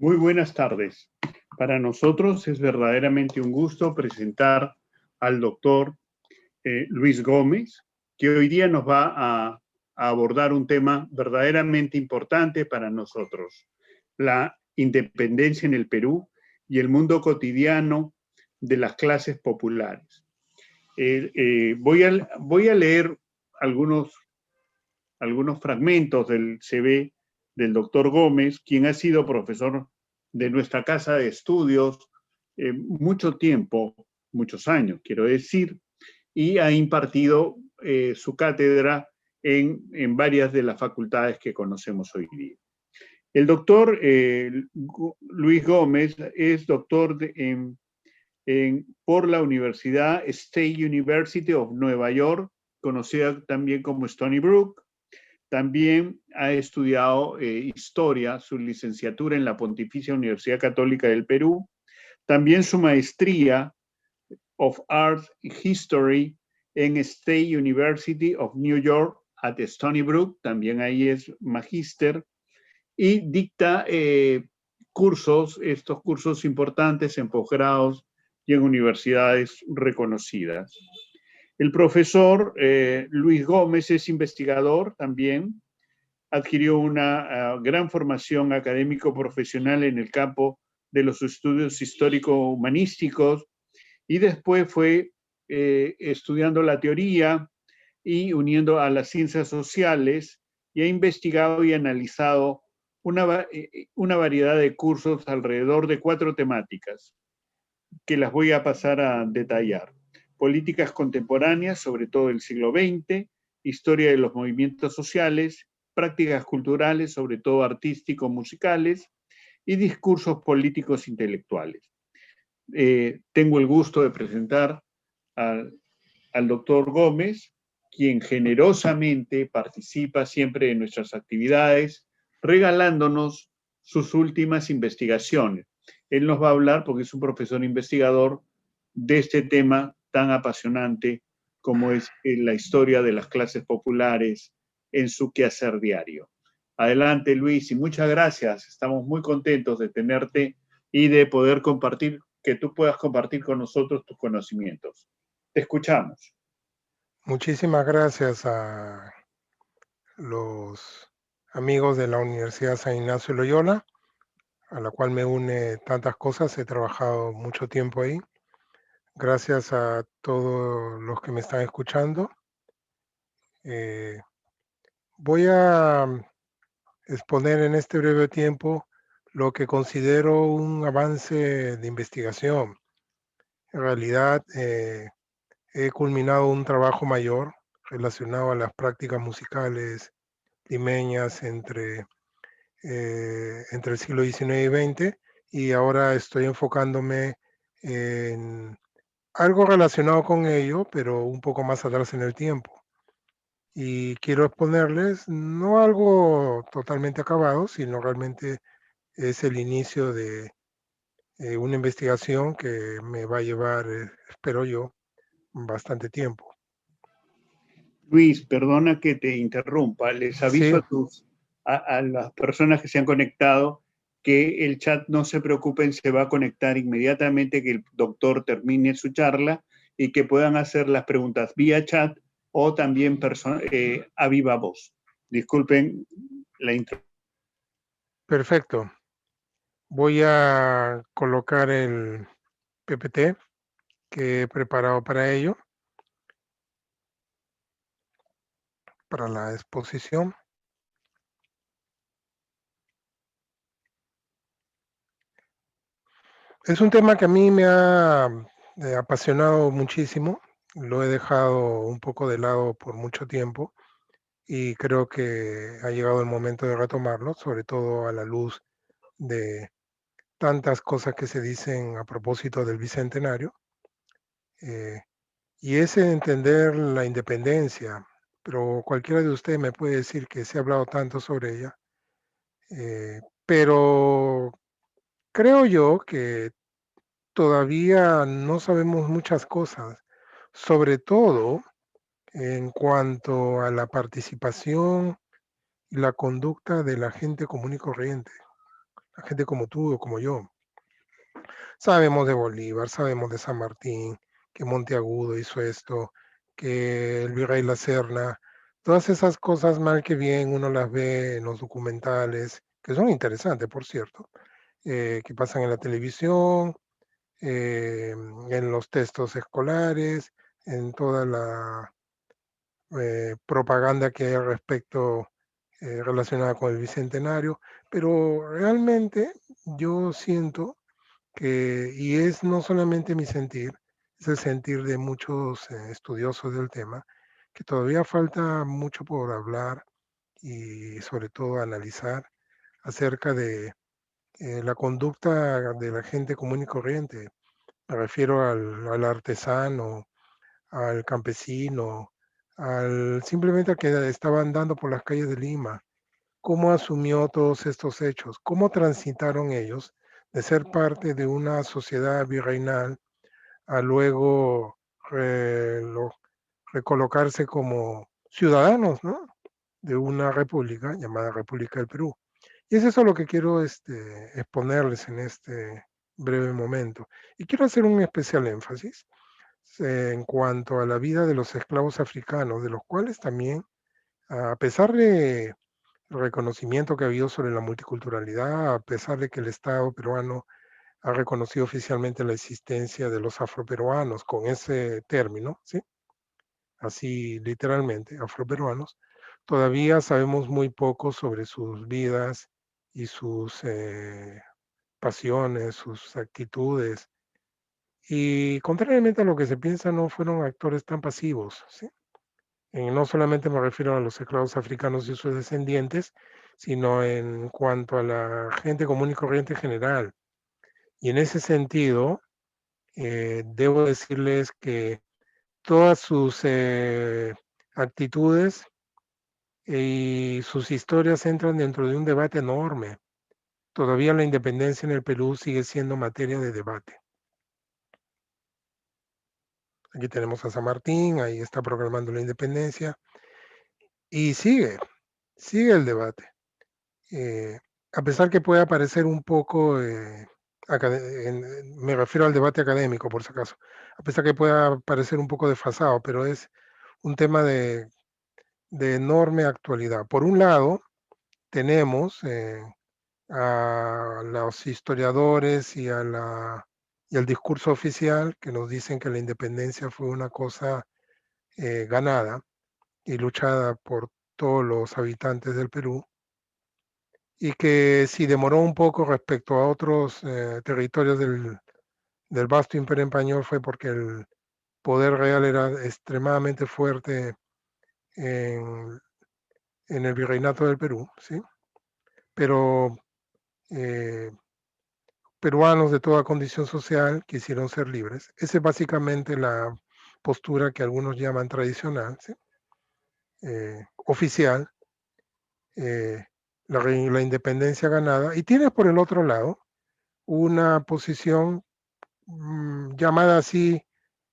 Muy buenas tardes. Para nosotros es verdaderamente un gusto presentar al doctor Luis Gómez, que hoy día nos va a abordar un tema verdaderamente importante para nosotros, la independencia en el Perú y el mundo cotidiano de las clases populares. Voy a leer algunos fragmentos del CV del doctor Gómez, quien ha sido profesor de nuestra casa de estudios mucho tiempo, muchos años, quiero decir, y ha impartido su cátedra en varias de las facultades que conocemos hoy día. El doctor Luis Gómez es doctor por la Universidad State University of Nueva York, conocida también como Stony Brook. También ha estudiado historia, su licenciatura en la Pontificia Universidad Católica del Perú, también su maestría of Arts History en State University of New York at Stony Brook, también ahí es magíster, y dicta estos cursos importantes en posgrados y en universidades reconocidas. El profesor Luis Gómez es investigador también, adquirió una gran formación académico-profesional en el campo de los estudios histórico-humanísticos y después fue estudiando la teoría y uniendo a las ciencias sociales y ha investigado y analizado una variedad de cursos alrededor de 4 temáticas que las voy a pasar a detallar. Políticas contemporáneas, sobre todo del siglo XX, historia de los movimientos sociales, prácticas culturales, sobre todo artístico-musicales, y discursos políticos intelectuales. Tengo el gusto de presentar al doctor Gómez, quien generosamente participa siempre en nuestras actividades, regalándonos sus últimas investigaciones. Él nos va a hablar, porque es un profesor investigador, de este tema tan apasionante como es la historia de las clases populares en su quehacer diario. Adelante, Luis, y muchas gracias. Estamos muy contentos de tenerte y de poder compartir, que tú puedas compartir con nosotros tus conocimientos. Te escuchamos. Muchísimas gracias a los amigos de la Universidad San Ignacio Loyola, a la cual me une tantas cosas. He trabajado mucho tiempo ahí. Gracias a todos los que me están escuchando. Voy a exponer en este breve tiempo lo que considero un avance de investigación. En realidad, he culminado un trabajo mayor relacionado a las prácticas musicales limeñas entre el siglo XIX y XX, y ahora estoy enfocándome en algo relacionado con ello, pero un poco más atrás en el tiempo. Y quiero exponerles no algo totalmente acabado, sino realmente es el inicio de una investigación que me va a llevar, espero yo, bastante tiempo. Luis, perdona que te interrumpa. Les Sí, aviso a las personas que se han conectado que el chat, no se preocupen, se va a conectar inmediatamente que el doctor termine su charla y que puedan hacer las preguntas vía chat o también a viva voz. Disculpen la interrupción. perfecto. Voy a colocar el PPT que he preparado para ello, para la exposición. Es un tema que a mí me ha apasionado muchísimo. Lo he dejado un poco de lado por mucho tiempo y creo que ha llegado el momento de retomarlo, sobre todo a la luz de tantas cosas que se dicen a propósito del Bicentenario. Y es entender la independencia, pero cualquiera de ustedes me puede decir que se ha hablado tanto sobre ella, pero creo yo que todavía no sabemos muchas cosas, sobre todo en cuanto a la participación y la conducta de la gente común y corriente. la gente como tú o como yo. Sabemos de Bolívar, sabemos de San Martín, que Monteagudo hizo esto, que el virrey La Serna, todas esas cosas mal que bien uno las ve en los documentales, que son interesantes, por cierto, que pasan en la televisión, en los textos escolares, en toda la propaganda que hay al respecto relacionada con el Bicentenario, pero realmente yo siento que, y es no solamente mi sentir, es el sentir de muchos estudiosos del tema, que todavía falta mucho por hablar y sobre todo analizar acerca de la conducta de la gente común y corriente. Me refiero al artesano, al campesino, simplemente al que estaba andando por las calles de Lima. ¿Cómo asumió todos estos hechos? ¿Cómo transitaron ellos de ser parte de una sociedad virreinal a luego recolocarse como ciudadanos, ¿no?, de una república llamada República del Perú? Y es eso lo que quiero exponerles en este breve momento. Y quiero hacer un especial énfasis en cuanto a la vida de los esclavos africanos, de los cuales también, a pesar de el reconocimiento que ha habido sobre la multiculturalidad, a pesar de que el Estado peruano ha reconocido oficialmente la existencia de los afroperuanos con ese término, ¿sí?, así literalmente, afroperuanos, todavía sabemos muy poco sobre sus vidas y sus pasiones, sus actitudes. Y contrariamente a lo que se piensa, no fueron actores tan pasivos, ¿sí? No solamente me refiero a los esclavos africanos y sus descendientes, sino en cuanto a la gente común y corriente en general. Y en ese sentido, debo decirles que todas sus actitudes y sus historias entran dentro de un debate enorme. Todavía la independencia en el Perú sigue siendo materia de debate. Aquí tenemos a San Martín, ahí está proclamando la independencia, y sigue el debate. A pesar que pueda parecer un poco, me refiero al debate académico, por si acaso, a pesar que pueda parecer un poco desfasado, pero es un tema de enorme actualidad. Por un lado, tenemos a los historiadores y al discurso oficial que nos dicen que la independencia fue una cosa ganada y luchada por todos los habitantes del Perú, y que si demoró un poco respecto a otros territorios del vasto imperio español fue porque el poder real era extremadamente fuerte en, en el virreinato del Perú, ¿sí? Pero eh, peruanos de toda condición social quisieron ser libres. Esa es básicamente la postura que algunos llaman tradicional, ¿sí?, oficial, eh, la independencia ganada. Y tienes por el otro lado una posición llamada así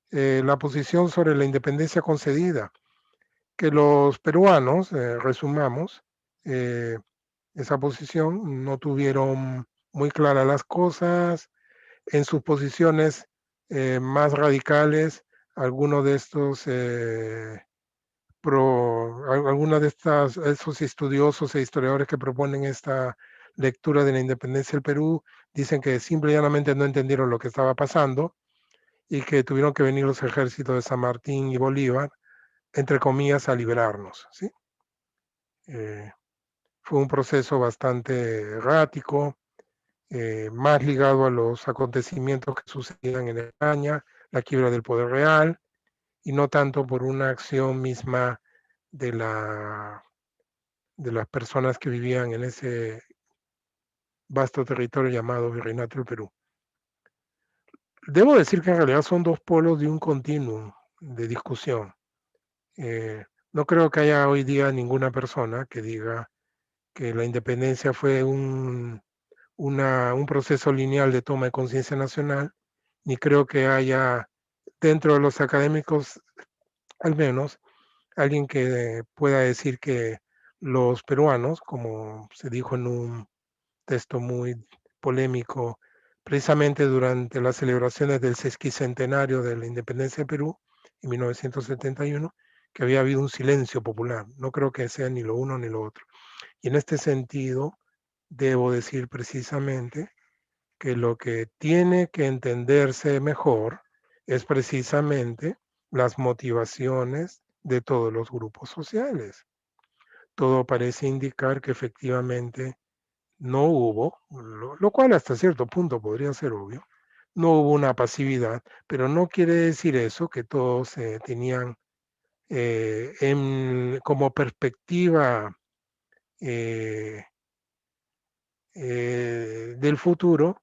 la posición sobre la independencia concedida, que los peruanos, resumamos, eh, esa posición, no tuvieron muy claras las cosas. En sus posiciones más radicales, algunos de estos algunos de esos estudiosos e historiadores que proponen esta lectura de la independencia del Perú dicen que simple y llanamente no entendieron lo que estaba pasando y que tuvieron que venir los ejércitos de San Martín y Bolívar, entre comillas, a liberarnos, ¿sí? Fue un proceso bastante errático, más ligado a los acontecimientos que sucedían en España, la quiebra del poder real, y no tanto por una acción misma de, de las personas que vivían en ese vasto territorio llamado Virreinato del Perú. Debo decir que en realidad son dos polos de un continuum de discusión. No creo que haya hoy día ninguna persona que diga que la independencia fue un proceso lineal de toma de conciencia nacional, ni creo que haya dentro de los académicos, al menos, alguien que pueda decir que los peruanos, como se dijo texto muy polémico, precisamente durante las celebraciones del sesquicentenario de la independencia de Perú, en 1971, que había habido un silencio popular. No creo que sea ni lo uno ni lo otro. Y en este sentido, debo decir precisamente que lo que tiene que entenderse mejor es precisamente las motivaciones de todos los grupos sociales. Todo parece indicar que efectivamente no hubo, lo cual hasta cierto punto podría ser obvio, no hubo una pasividad, pero no quiere decir eso que todos tenían como perspectiva del futuro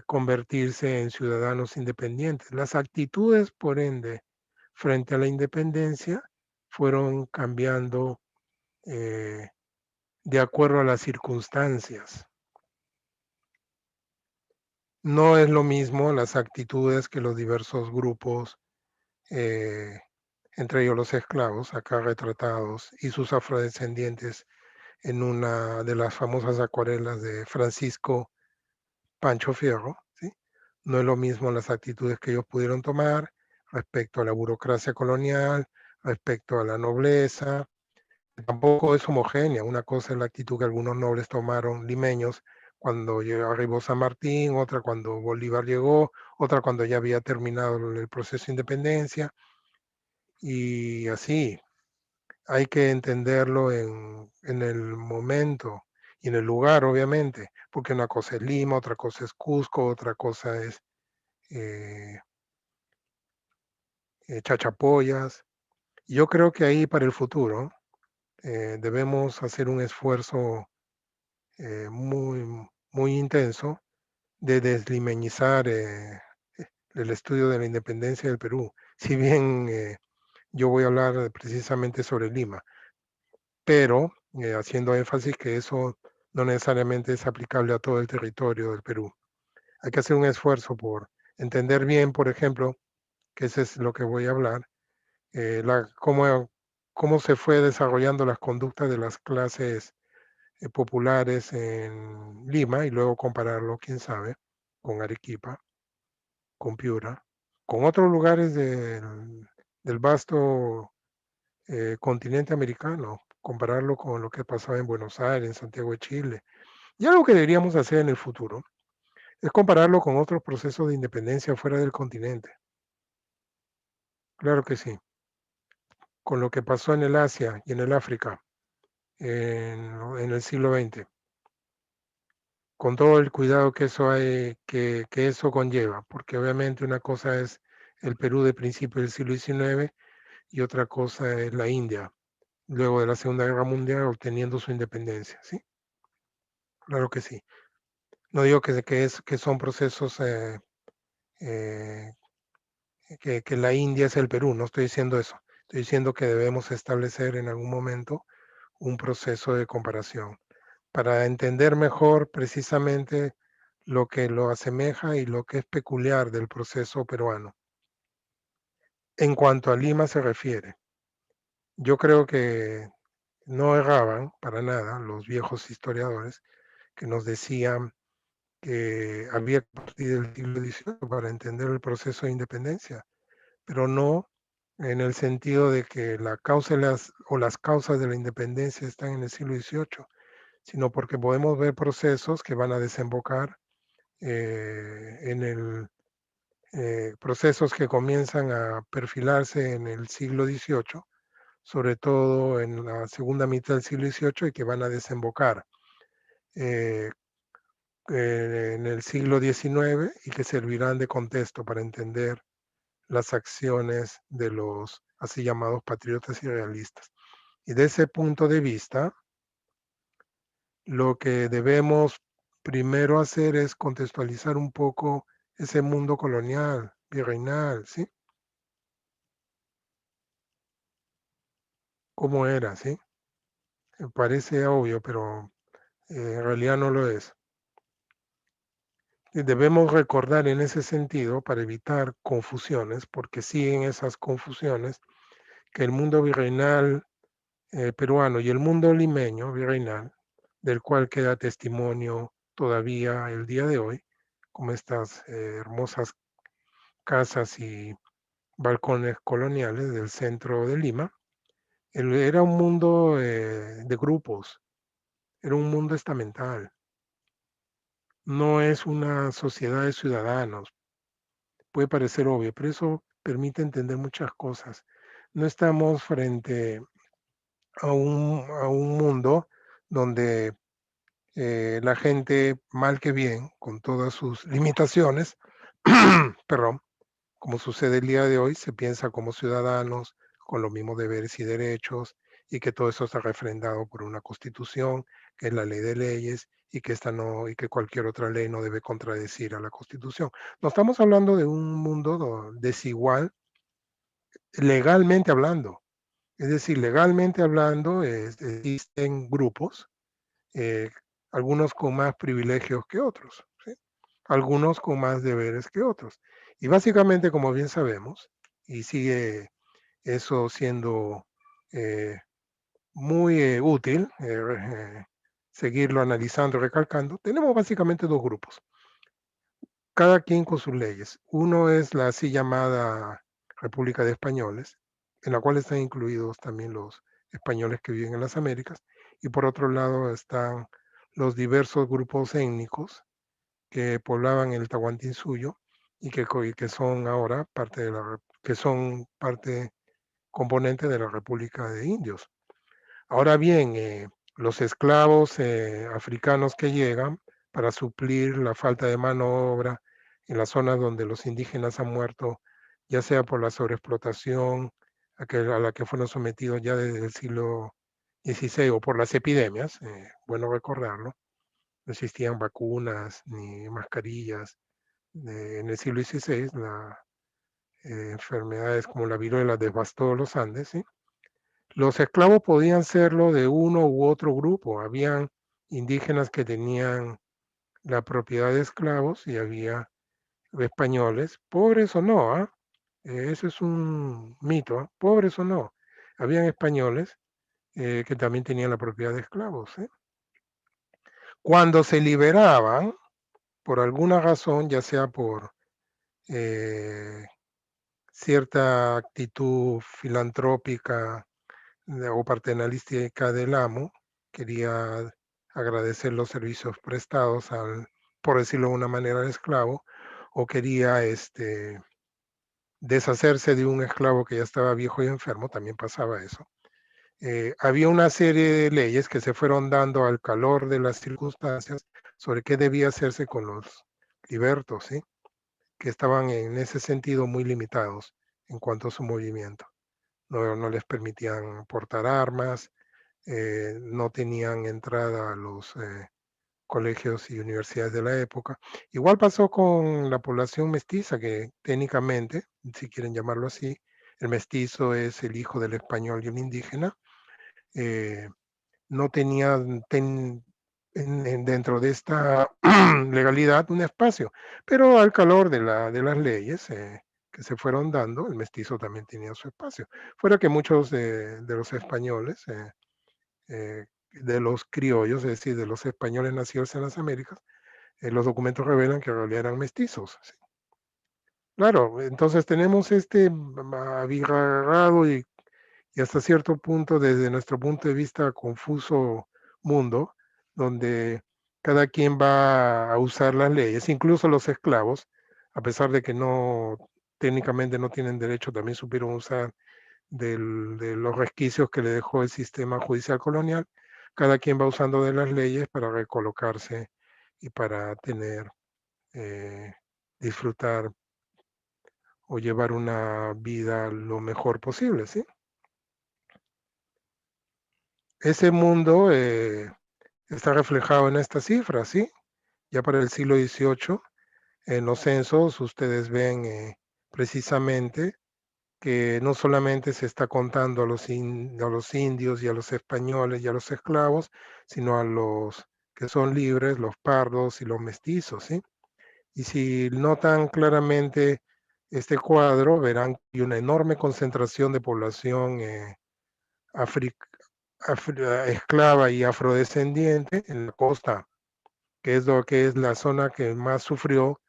convertirse en ciudadanos independientes. Las actitudes, por ende, frente a la independencia fueron cambiando de acuerdo a las circunstancias. No es lo mismo las actitudes que los diversos grupos, entre ellos los esclavos, acá retratados, y sus afrodescendientes en una de las famosas acuarelas de Francisco Pancho Fierro, ¿sí? No es lo mismo las actitudes que ellos pudieron tomar respecto a la burocracia colonial, respecto a la nobleza. Tampoco es homogénea. Una cosa es la actitud que algunos nobles tomaron, limeños, cuando arribó San Martín, otra cuando Bolívar llegó, otra cuando ya había terminado el proceso de independencia, y así. Hay que entenderlo en el momento y en el lugar, obviamente, porque una cosa es Lima, otra cosa es Cusco, otra cosa es eh, Chachapoyas. Yo creo que ahí para el futuro debemos hacer un esfuerzo muy, muy intenso de deslimeñizar el estudio de la independencia del Perú. Si bien yo voy a hablar precisamente sobre Lima, pero haciendo énfasis que eso no necesariamente es aplicable a todo el territorio del Perú. Hay que hacer un esfuerzo por entender bien, por ejemplo, que ese es lo que voy a hablar, cómo se fue desarrollando las conductas de las clases populares en Lima y luego compararlo, quién sabe, con Arequipa, con Piura, con otros lugares del vasto continente americano, compararlo con lo que pasaba en Buenos Aires, en Santiago de Chile. Y algo que deberíamos hacer en el futuro es compararlo con otros procesos de independencia fuera del continente. Claro que sí. Con lo que pasó en el Asia y en el África en el siglo XX, con todo el cuidado que que eso conlleva, porque obviamente una cosa es el Perú de principios del siglo XIX y otra cosa es la India, luego de la Segunda Guerra Mundial obteniendo su independencia, ¿sí? Claro que sí. No digo que son procesos eh, que la India es el Perú, no estoy diciendo eso. Estoy diciendo que debemos establecer en algún momento un proceso de comparación para entender mejor precisamente lo que lo asemeja y lo que es peculiar del proceso peruano. En cuanto a Lima se refiere, yo creo que no erraban para nada los viejos historiadores que nos decían que había que partir del siglo XVIII para entender el proceso de independencia, pero no en el sentido de que la causa o las causas de la independencia están en el siglo XVIII, sino porque podemos ver procesos que van a desembocar procesos que comienzan a perfilarse en el siglo XVIII, sobre todo en la segunda mitad del siglo XVIII, y que van a desembocar eh, en el siglo XIX y que servirán de contexto para entender las acciones de los así llamados patriotas y realistas. Y de ese punto de vista, lo que debemos primero hacer es contextualizar un poco ese mundo colonial, virreinal, ¿sí? ¿Cómo era, sí? Parece obvio, pero en realidad no lo es. Y debemos recordar en ese sentido, para evitar confusiones, porque siguen esas confusiones, que el mundo virreinal peruano y el mundo limeño virreinal del cual queda testimonio todavía el día de hoy, como estas hermosas casas y balcones coloniales del centro de Lima. Era un mundo de grupos, era un mundo estamental. No es una sociedad de ciudadanos. Puede parecer obvio, pero eso permite entender muchas cosas. No estamos frente a un mundo donde la gente, mal que bien, con todas sus limitaciones, perdón, como sucede el día de hoy, se piensa como ciudadanos, con los mismos deberes y derechos, y que todo eso está refrendado por una constitución, que es la ley de leyes, y que esta no, y que cualquier otra ley no debe contradecir a la constitución. No estamos hablando de un mundo desigual legalmente hablando. Es decir, legalmente hablando, existen grupos, eh, algunos con más privilegios que otros, ¿sí? Algunos con más deberes que otros. Y básicamente, como bien sabemos, y sigue eso siendo muy útil, seguirlo analizando y recalcando, tenemos básicamente dos grupos, cada quien con sus leyes. Uno es la así llamada República de Españoles, en la cual están incluidos también los españoles que viven en las Américas, y por otro lado están los diversos grupos étnicos que poblaban el Tahuantinsuyo y que son ahora parte de que son parte componente de la República de Indios. Ahora bien, los esclavos africanos que llegan para suplir la falta de mano de obra en las zonas donde los indígenas han muerto, ya sea por la sobreexplotación a la que fueron sometidos ya desde el siglo XVI o por las epidemias, bueno recordarlo, no existían vacunas ni mascarillas. En el siglo XVI, enfermedades como la viruela devastó los Andes, ¿sí? Los esclavos podían serlo de uno u otro grupo. Habían indígenas que tenían la propiedad de esclavos y había españoles, pobres o no, ¿ah? Eso es un mito, ¿ah? Pobres o no. Habían españoles que también tenían la propiedad de esclavos, ¿eh? Cuando se liberaban, por alguna razón, ya sea por eh, cierta actitud filantrópica o paternalística del amo, quería agradecer los servicios prestados al, por decirlo de una manera, al esclavo, o quería deshacerse de un esclavo que ya estaba viejo y enfermo, también pasaba eso. Había una serie de leyes que se fueron dando al calor de las circunstancias sobre qué debía hacerse con los libertos, ¿sí? Que estaban en ese sentido muy limitados en cuanto a su movimiento. No les permitían portar armas, no tenían entrada a los colegios y universidades de la época. Igual pasó con la población mestiza, que técnicamente, si quieren llamarlo así, el mestizo es el hijo del español y el indígena, eh, no tenía dentro de esta legalidad un espacio, pero al calor de las leyes que se fueron dando, el mestizo también tenía su espacio. Fuera que muchos de los españoles, de los criollos, es decir, de los españoles nacidos en las Américas, los documentos revelan que en realidad eran mestizos, ¿sí? Claro, entonces tenemos este abigarrado y hasta cierto punto, desde nuestro punto de vista, confuso mundo, donde cada quien va a usar las leyes, incluso los esclavos, a pesar de que no técnicamente no tienen derecho, también supieron usar de los resquicios que le dejó el sistema judicial colonial. Cada quien va usando de las leyes para recolocarse y para tener, disfrutar o llevar una vida lo mejor posible, ¿sí? Ese mundo está reflejado en estas cifras, ¿sí? Ya para el siglo XVIII, en los censos, ustedes ven precisamente que no solamente se está contando a los indios y a los españoles y a los esclavos, sino a los que son libres, los pardos y los mestizos, ¿sí? Y si notan claramente este cuadro, verán que hay una enorme concentración de población esclava y afrodescendiente en la costa, que es lo que es la zona que más sufrió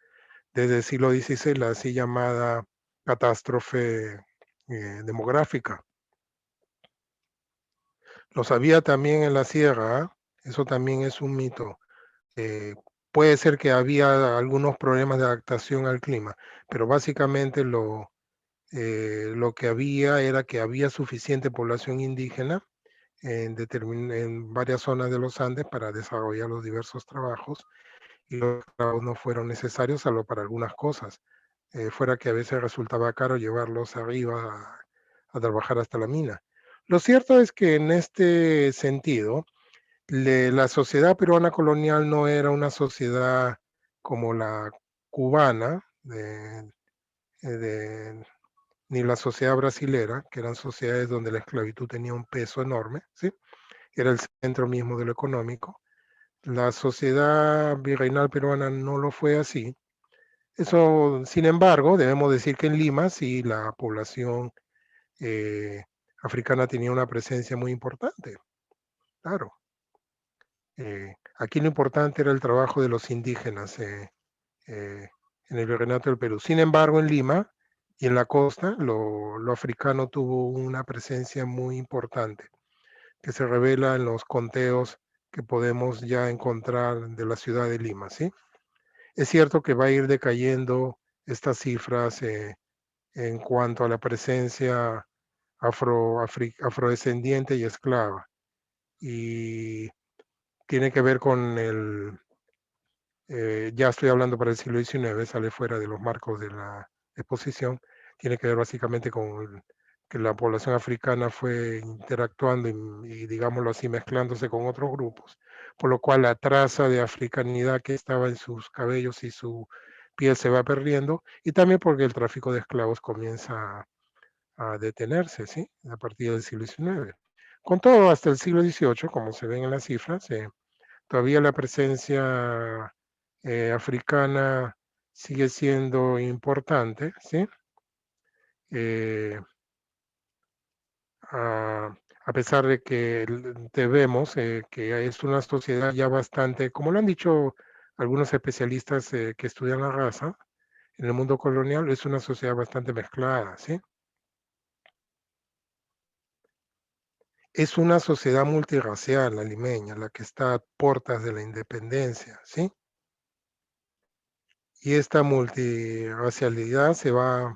desde el siglo XVI, la así llamada catástrofe demográfica. Los había también en la sierra, ¿eh? Eso también es un mito. Puede ser que había algunos problemas de adaptación al clima, pero básicamente lo que había era que había suficiente población indígena en varias zonas de los Andes para desarrollar los diversos trabajos, y los trabajos no fueron necesarios salvo para algunas cosas. Fuera que a veces resultaba caro llevarlos arriba a trabajar hasta la mina. Lo cierto es que en este sentido, la sociedad peruana colonial no era una sociedad como la cubana, ni la sociedad brasilera, que eran sociedades donde la esclavitud tenía un peso enorme, ¿sí? Era el centro mismo de lo económico. La sociedad virreinal peruana no lo fue así. Eso, sin embargo, debemos decir que en Lima sí la población africana tenía una presencia muy importante, claro. Aquí lo importante era el trabajo de los indígenas en el virreinato del Perú. Sin embargo, en Lima y en la costa, lo africano tuvo una presencia muy importante, que se revela en los conteos que podemos ya encontrar de la ciudad de Lima, ¿sí? Es cierto que va a ir decayendo estas cifras en cuanto a la presencia afrodescendiente y esclava. Y tiene que ver con ya estoy hablando para el siglo XIX, sale fuera de los marcos de la exposición, tiene que ver básicamente con que la población africana fue interactuando y, digámoslo así, mezclándose con otros grupos, por lo cual la traza de africanidad que estaba en sus cabellos y su piel se va perdiendo, y también porque el tráfico de esclavos comienza a detenerse, ¿sí? A partir del siglo XIX. Con todo, hasta el siglo XVIII, como se ven en las cifras, todavía la presencia africana sigue siendo importante, ¿sí? A pesar de que vemos que es una sociedad ya bastante, como lo han dicho algunos especialistas que estudian la raza en el mundo colonial, es una sociedad bastante mezclada, ¿sí? Es una sociedad multirracial, la limeña, la que está a puertas de la independencia, ¿sí? Y esta multirracialidad se va a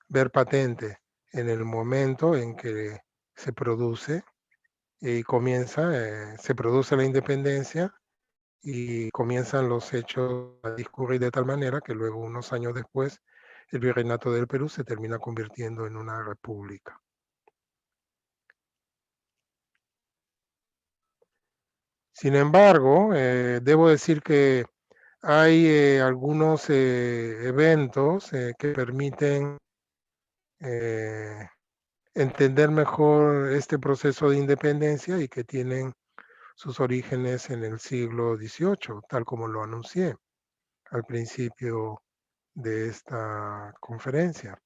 ver patente en el momento en que se produce y se produce la independencia y comienzan los hechos a discurrir de tal manera que luego, unos años después, el virreinato del Perú se termina convirtiendo en una república. Sin embargo, debo decir que hay algunos eventos que permiten entender mejor este proceso de independencia y que tienen sus orígenes en el siglo XVIII, tal como lo anuncié al principio de esta conferencia.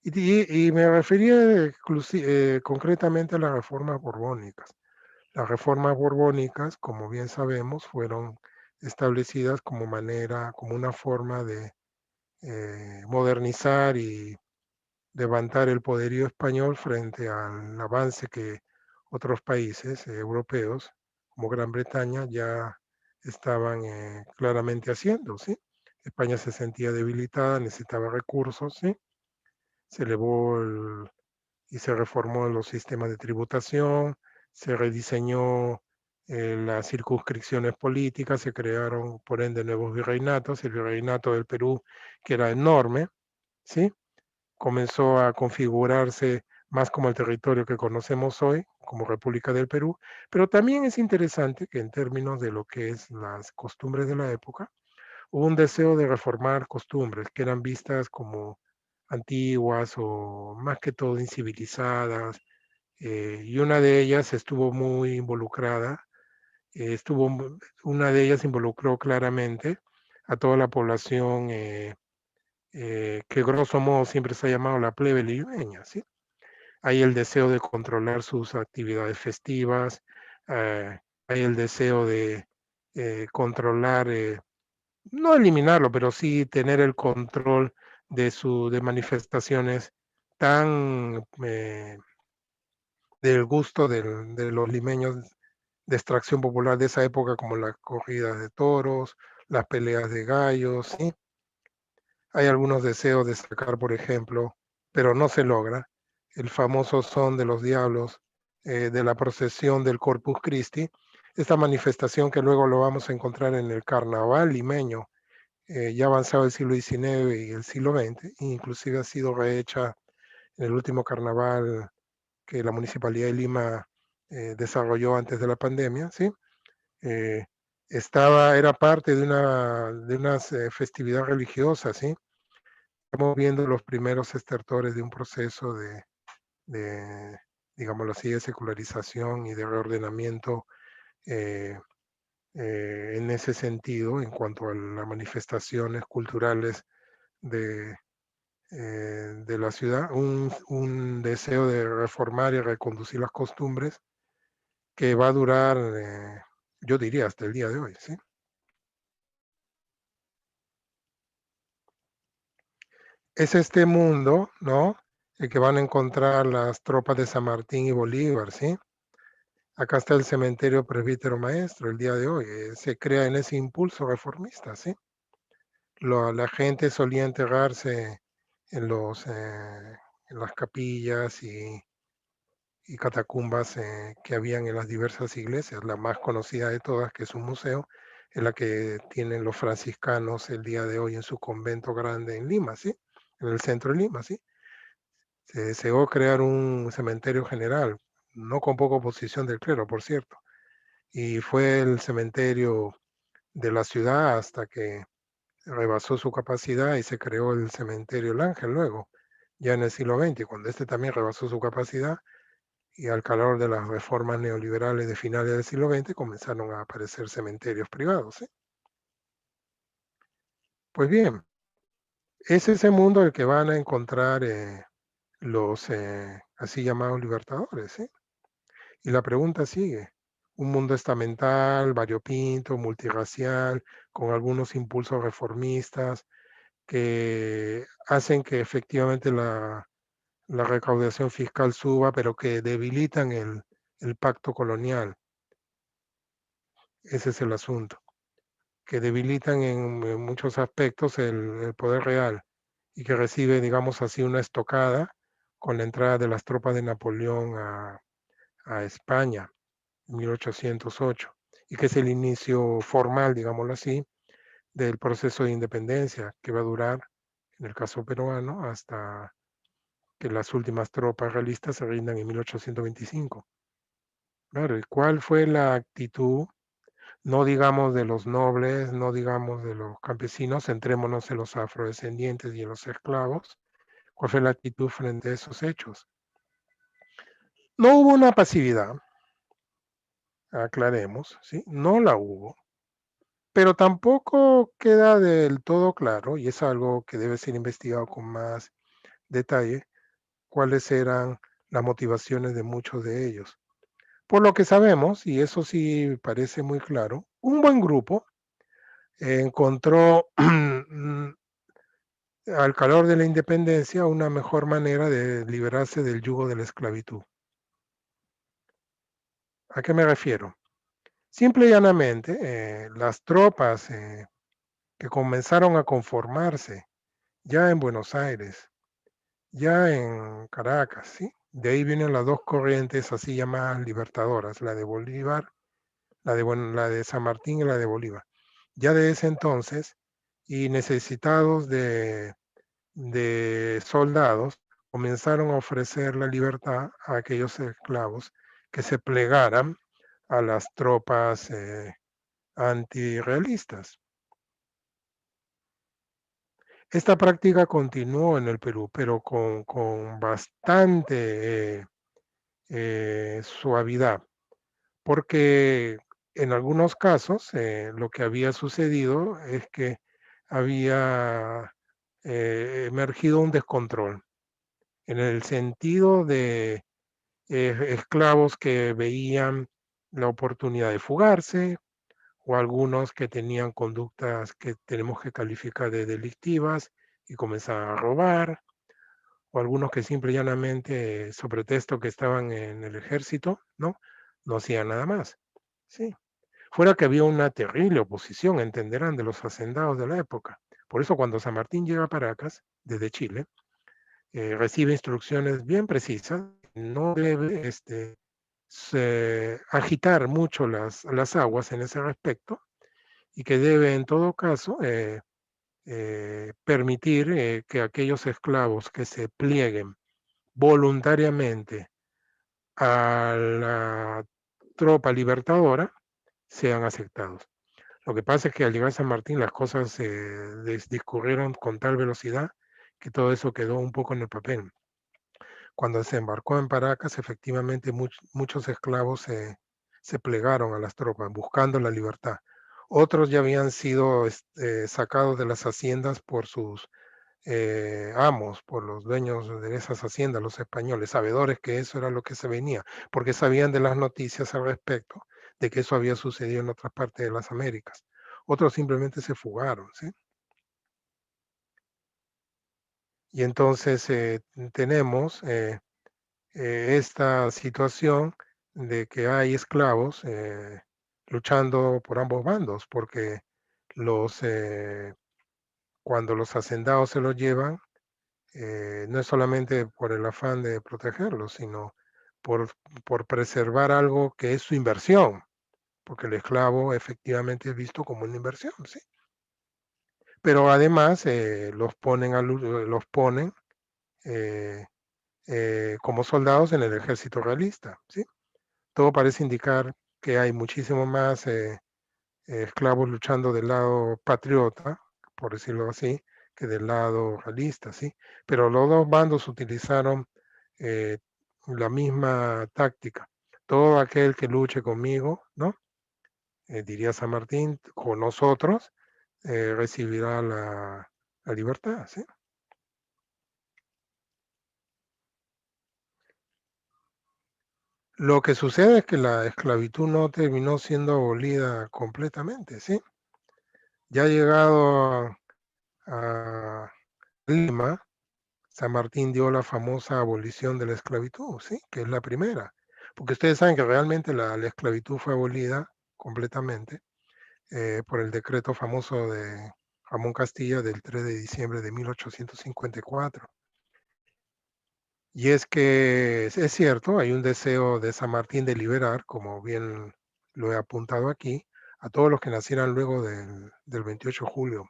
Y me refería concretamente a las reformas borbónicas. Las reformas borbónicas, como bien sabemos, fueron establecidas como una forma de modernizar y levantar el poderío español frente al avance que otros países europeos, como Gran Bretaña, ya estaban claramente haciendo, ¿sí? España se sentía debilitada, necesitaba recursos, ¿sí? Se elevó y se reformó los sistemas de tributación, se rediseñó las circunscripciones políticas, se crearon por ende nuevos virreinatos, el virreinato del Perú, que era enorme, ¿sí? Comenzó a configurarse más como el territorio que conocemos hoy, como República del Perú, pero también es interesante que en términos de lo que es las costumbres de la época, hubo un deseo de reformar costumbres que eran vistas como antiguas o más que todo incivilizadas, y una de ellas estuvo muy involucrada, una de ellas involucró claramente a toda la población que grosso modo siempre se ha llamado la plebe limeña, ¿sí? hay el deseo de controlar sus actividades festivas, hay el deseo de controlar, no eliminarlo, pero sí tener el control de manifestaciones tan del gusto de los limeños de extracción popular de esa época, como las corridas de toros, las peleas de gallos, ¿sí? Hay algunos deseos de sacar, por ejemplo, pero no se logra, el famoso son de los diablos, de la procesión del Corpus Christi, esta manifestación que luego lo vamos a encontrar en el carnaval limeño, ya avanzado el siglo XIX y el siglo XX, inclusive ha sido rehecha en el último carnaval que la Municipalidad de Lima desarrolló antes de la pandemia, ¿sí? Eh, era parte de una festividad religiosa, ¿sí? Estamos viendo los primeros estertores de un proceso de digámoslo así, de secularización y de reordenamiento eh, en ese sentido, en cuanto a las manifestaciones culturales de, de la ciudad, un deseo de reformar y reconducir las costumbres que va a durar, yo diría, hasta el día de hoy, ¿sí? Es este mundo, ¿no? El que van a encontrar las tropas de San Martín y Bolívar, ¿sí? Acá está el cementerio presbítero maestro el día de hoy. Se crea en ese impulso reformista, ¿sí? La gente solía enterrarse en, en las capillas y catacumbas que habían en las diversas iglesias. La más conocida de todas, que es un museo, es la que tienen los franciscanos el día de hoy en su convento grande en Lima, ¿sí? En el centro de Lima, ¿sí? Se deseó crear un cementerio general, no con poca oposición del clero, por cierto, y fue el cementerio de la ciudad hasta que rebasó su capacidad y se creó el cementerio El Ángel luego, ya en el siglo XX, cuando este también rebasó su capacidad y al calor de las reformas neoliberales de finales del siglo XX comenzaron a aparecer cementerios privados, ¿sí? Pues bien, es ese mundo el que van a encontrar los así llamados libertadores, ¿sí? Y la pregunta sigue. Un mundo estamental, variopinto, multirracial, con algunos impulsos reformistas que hacen que efectivamente la recaudación fiscal suba, pero que debilitan el pacto colonial. Ese es el asunto. Que debilitan en muchos aspectos el poder real y que recibe, digamos así, una estocada con la entrada de las tropas de Napoleón a España. 1808, y que es el inicio formal, digámoslo así, del proceso de independencia que va a durar, en el caso peruano, hasta que las últimas tropas realistas se rindan en 1825. Claro, ¿y cuál fue la actitud? No digamos de los nobles, no digamos de los campesinos, centrémonos en los afrodescendientes y en los esclavos. ¿Cuál fue la actitud frente a esos hechos? No hubo una pasividad, aclaremos, ¿sí? No la hubo. Pero tampoco queda del todo claro, y es algo que debe ser investigado con más detalle, cuáles eran las motivaciones de muchos de ellos. Por lo que sabemos, y eso sí parece muy claro, un buen grupo encontró al calor de la independencia una mejor manera de liberarse del yugo de la esclavitud. ¿A qué me refiero? Simple y llanamente, las tropas que comenzaron a conformarse ya en Buenos Aires, ya en Caracas, ¿sí? De ahí vienen las dos corrientes así llamadas libertadoras, la de Bolívar, la de San Martín y la de Bolívar. Ya de ese entonces, y necesitados de soldados, comenzaron a ofrecer la libertad a aquellos esclavos que se plegaran a las tropas antirrealistas. Esta práctica continuó en el Perú, pero con bastante suavidad, porque en algunos casos lo que había sucedido es que había emergido un descontrol en el sentido de esclavos que veían la oportunidad de fugarse, o algunos que tenían conductas que tenemos que calificar de delictivas y comenzaban a robar, o algunos que simple y llanamente, sobre pretexto que estaban en el ejército, ¿no? No hacían nada más. Sí. Fuera que había una terrible oposición, entenderán, de los hacendados de la época. Por eso cuando San Martín llega a Paracas, desde Chile, recibe instrucciones bien precisas, no debe agitar mucho las aguas en ese respecto, y que debe en todo caso permitir que aquellos esclavos que se plieguen voluntariamente a la tropa libertadora sean aceptados. Lo que pasa es que al llegar a San Martín las cosas se discurrieron con tal velocidad que todo eso quedó un poco en el papel. Cuando se embarcó en Paracas, efectivamente muchos esclavos se plegaron a las tropas buscando la libertad. Otros ya habían sido sacados de las haciendas por sus amos, por los dueños de esas haciendas, los españoles, sabedores que eso era lo que se venía, porque sabían de las noticias al respecto de que eso había sucedido en otras partes de las Américas. Otros simplemente se fugaron, ¿sí? Y entonces tenemos esta situación de que hay esclavos luchando por ambos bandos, porque los, cuando los hacendados se los llevan, no es solamente por el afán de protegerlos, sino por, por preservar algo que es su inversión, porque el esclavo efectivamente es visto como una inversión, ¿sí? Pero además los ponen eh, como soldados en el ejército realista, ¿sí? Todo parece indicar que hay muchísimo más esclavos luchando del lado patriota, por decirlo así, que del lado realista, ¿sí? Pero los dos bandos utilizaron eh, la misma táctica. Todo aquel que luche conmigo, ¿no? Diría San Martín, con nosotros, recibirá la libertad, ¿sí? Lo que sucede es que la esclavitud no terminó siendo abolida completamente, ¿sí? Ya llegado a Lima, San Martín dio la famosa abolición de la esclavitud, ¿sí? Que es la primera. Porque ustedes saben que realmente la esclavitud fue abolida completamente por el decreto famoso de Ramón Castilla del 3 de diciembre de 1854. Y es que es cierto, hay un deseo de San Martín de liberar, como bien lo he apuntado aquí, a todos los que nacieran luego del 28 de julio.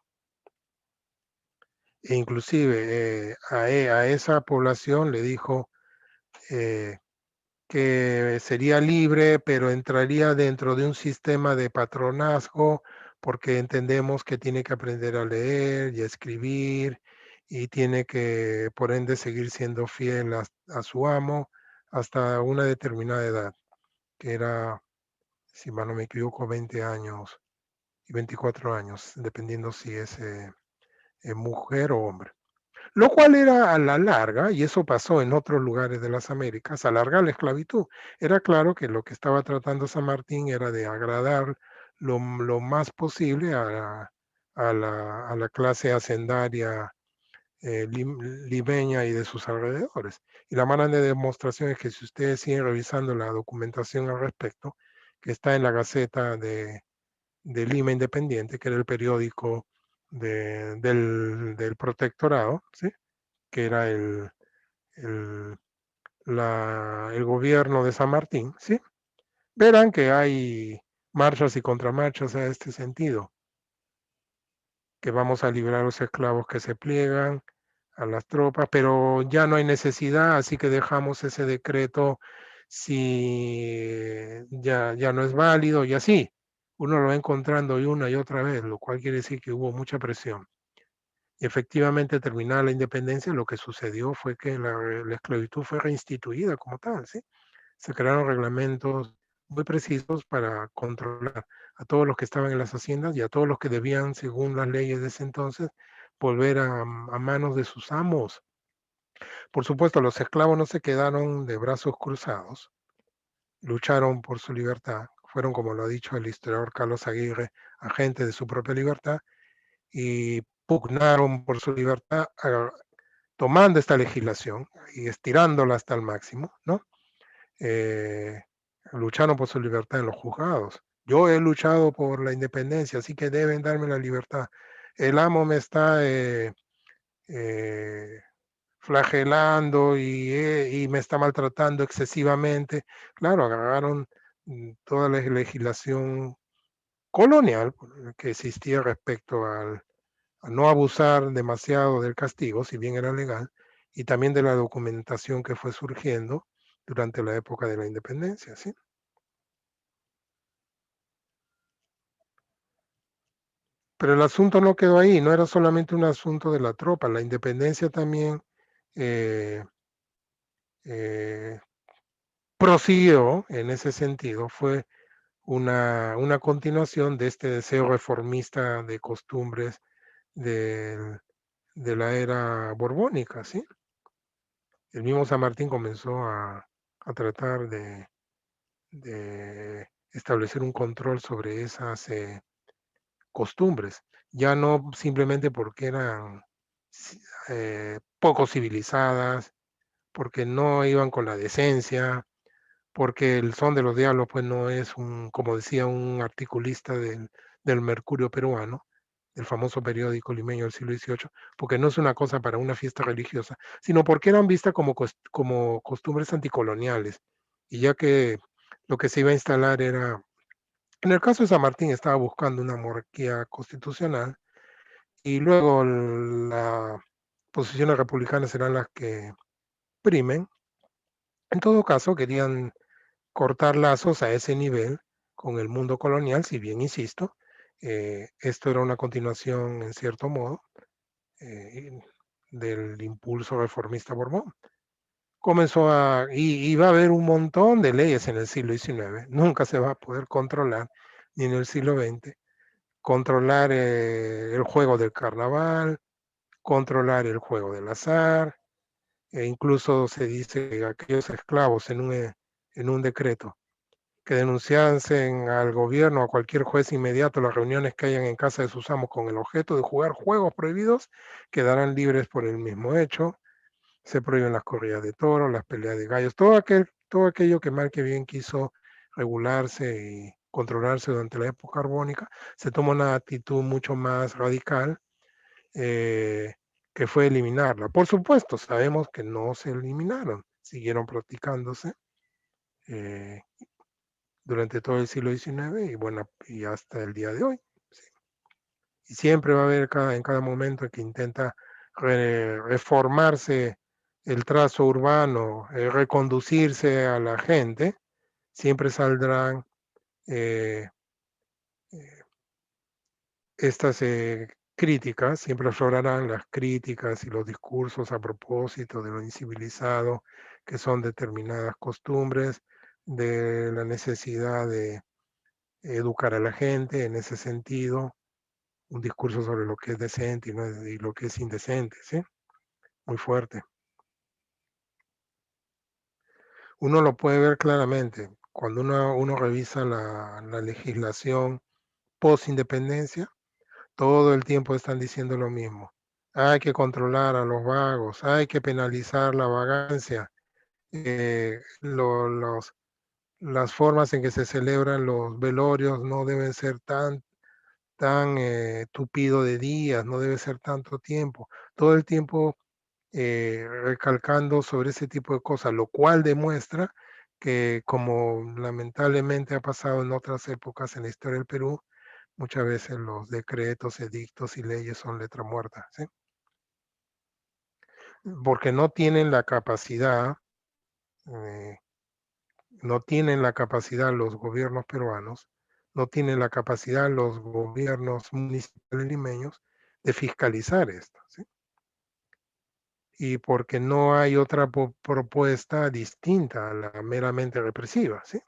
E inclusive a esa población le dijo eh, que sería libre, pero entraría dentro de un sistema de patronazgo, porque entendemos que tiene que aprender a leer y a escribir, y tiene que, por ende, seguir siendo fiel a su amo hasta una determinada edad, que era, si mal no me equivoco, 20 años y 24 años, dependiendo si es mujer o hombre. Lo cual era a la larga, y eso pasó en otros lugares de las Américas, alargar la esclavitud. Era claro que lo que estaba tratando San Martín era de agradar lo más posible a la clase hacendaria limeña y de sus alrededores. Y la manera de demostración es que si ustedes siguen revisando la documentación al respecto, que está en la Gaceta de Lima Independiente, que era el periódico del protectorado, ¿sí? Que era el, el gobierno de San Martín, ¿sí? Verán que hay marchas y contramarchas a este sentido, que vamos a liberar a los esclavos que se pliegan a las tropas, pero ya no hay necesidad, así que dejamos ese decreto si ya no es válido y así. Uno lo va encontrando y una y otra vez, lo cual quiere decir que hubo mucha presión. Y efectivamente, terminada la independencia, lo que sucedió fue que la esclavitud fue reinstituida como tal, ¿sí? Se crearon reglamentos muy precisos para controlar a todos los que estaban en las haciendas y a todos los que debían, según las leyes de ese entonces, volver a manos de sus amos. Por supuesto, los esclavos no se quedaron de brazos cruzados, lucharon por su libertad, fueron, como lo ha dicho el historiador Carlos Aguirre, agentes de su propia libertad y pugnaron por su libertad tomando esta legislación y estirándola hasta el máximo, ¿no? Lucharon por su libertad en los juzgados. Yo he luchado por la independencia, así que deben darme la libertad. El amo me está flagelando y me está maltratando excesivamente. Claro, agarraron toda la legislación colonial que existía respecto a no abusar demasiado del castigo, si bien era legal, y también de la documentación que fue surgiendo durante la época de la independencia, ¿sí? Pero el asunto no quedó ahí, no era solamente un asunto de la tropa, la independencia también eh, eh, prosiguió en ese sentido, fue una continuación de este deseo reformista de costumbres del- de la era borbónica, ¿sí? El mismo San Martín comenzó a tratar de establecer un control sobre esas costumbres, ya no simplemente porque eran poco civilizadas, porque no iban con la decencia, porque el son de los diablos pues no es un, como decía un articulista del Mercurio peruano, el famoso periódico limeño del siglo XVIII, porque no es una cosa para una fiesta religiosa, sino porque eran vistas como costumbres anticoloniales, y ya que lo que se iba a instalar era, en el caso de San Martín estaba buscando una monarquía constitucional, y luego las posiciones republicanas serán las que primen. En todo caso, querían cortar lazos a ese nivel con el mundo colonial, si bien insisto, esto era una continuación en cierto modo eh, del impulso reformista Borbón. Y va a haber un montón de leyes en el siglo XIX, nunca se va a poder controlar, ni en el siglo XX, controlar el juego del carnaval, controlar el juego del azar, e incluso se dice que aquellos esclavos en un decreto que denunciasen al gobierno o a cualquier juez inmediato las reuniones que hayan en casa de sus amos con el objeto de jugar juegos prohibidos, quedarán libres por el mismo hecho. Se prohíben las corridas de toros, las peleas de gallos, todo aquello que mal que bien quiso regularse y controlarse durante la época carbónica, se toma una actitud mucho más radical, eh, que fue eliminarla. Por supuesto, sabemos que no se eliminaron, siguieron practicándose eh, durante todo el siglo XIX y, bueno, y hasta el día de hoy. ¿Sí? Y siempre va a haber en cada momento que intenta reformarse el trazo urbano, reconducirse a la gente, siempre saldrán eh, estas críticas, siempre aflorarán las críticas y los discursos a propósito de lo incivilizado que son determinadas costumbres, de la necesidad de educar a la gente en ese sentido, un discurso sobre lo que es decente y lo que es indecente, ¿sí? Muy fuerte. Uno lo puede ver claramente cuando uno revisa la legislación post-independencia, todo el tiempo están diciendo lo mismo. Hay que controlar a los vagos, hay que penalizar la vagancia, las formas en que se celebran los velorios no deben ser tan tupido de días, no debe ser tanto tiempo. Todo el tiempo recalcando sobre ese tipo de cosas, lo cual demuestra que, como lamentablemente ha pasado en otras épocas en la historia del Perú, muchas veces los decretos, edictos y leyes son letra muerta, ¿sí? Porque no tienen la capacidad, eh, no tienen la capacidad los gobiernos peruanos, no tienen la capacidad los gobiernos municipales limeños de fiscalizar esto, ¿sí? Y porque no hay otra propuesta distinta a la meramente represiva, ¿sí?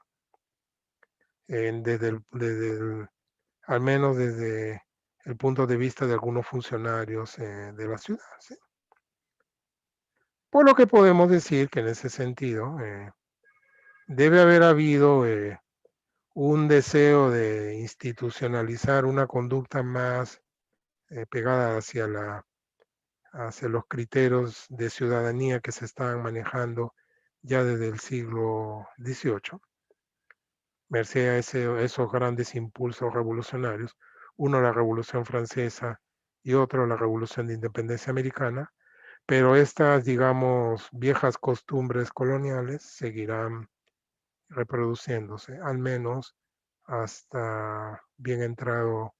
Al menos desde el punto de vista de algunos funcionarios de la ciudad, ¿sí? Por lo que podemos decir que en ese sentido debe haber habido un deseo de institucionalizar una conducta más pegada hacia los criterios de ciudadanía que se estaban manejando ya desde el siglo XVIII, merced a esos grandes impulsos revolucionarios, uno la Revolución Francesa y otro la Revolución de Independencia Americana, pero estas, digamos, viejas costumbres coloniales seguirán reproduciéndose, al menos hasta bien entrado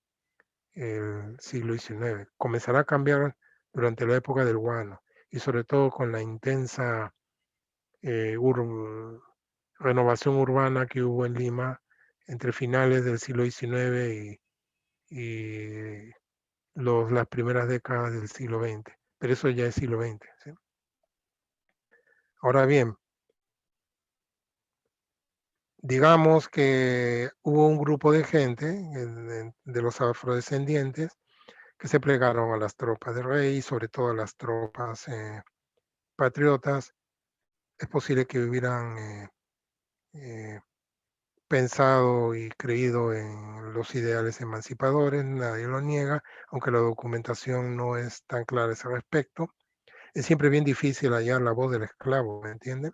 el siglo XIX. Comenzará a cambiar durante la época del Guano y sobre todo con la intensa eh, ur- renovación urbana que hubo en Lima entre finales del siglo XIX y las primeras décadas del siglo XX. Pero eso ya es siglo XX. ¿Sí? Ahora bien, digamos que hubo un grupo de gente, de los afrodescendientes, que se plegaron a las tropas del rey, sobre todo a las tropas patriotas. Es posible que hubieran eh, pensado y creído en los ideales emancipadores, nadie lo niega, aunque la documentación no es tan clara a ese respecto. Es siempre bien difícil hallar la voz del esclavo, ¿me entienden?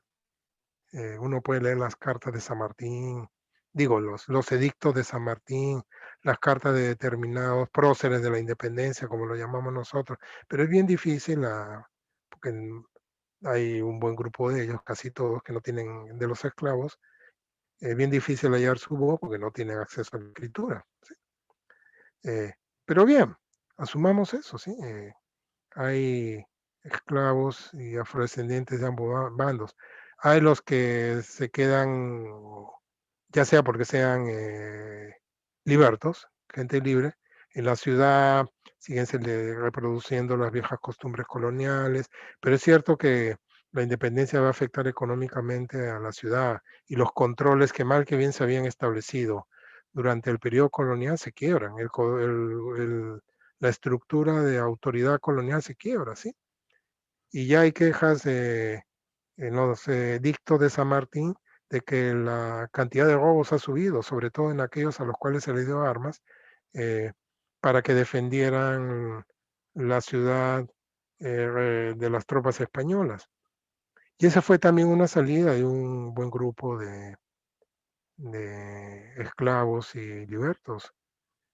Uno puede leer las cartas de San Martín, digo, los edictos de San Martín, las cartas de determinados próceres de la independencia, como lo llamamos nosotros, pero es bien difícil, porque hay un buen grupo de ellos, casi todos, que no tienen, de los esclavos, es bien difícil hallar su voz porque no tienen acceso a la escritura. ¿Sí? Pero bien, asumamos eso, ¿sí? Hay esclavos y afrodescendientes de ambos bandos. Hay los que se quedan, ya sea porque sean libertos, gente libre, en la ciudad siguen reproduciendo las viejas costumbres coloniales, pero es cierto que la independencia va a afectar económicamente a la ciudad y los controles que mal que bien se habían establecido durante el periodo colonial se quiebran. La estructura de autoridad colonial se quiebra, ¿sí? Y ya hay quejas en los dictos de San Martín de que la cantidad de robos ha subido, sobre todo en aquellos a los cuales se les dio armas eh, para que defendieran la ciudad de las tropas españolas. Y esa fue también una salida de un buen grupo de esclavos y libertos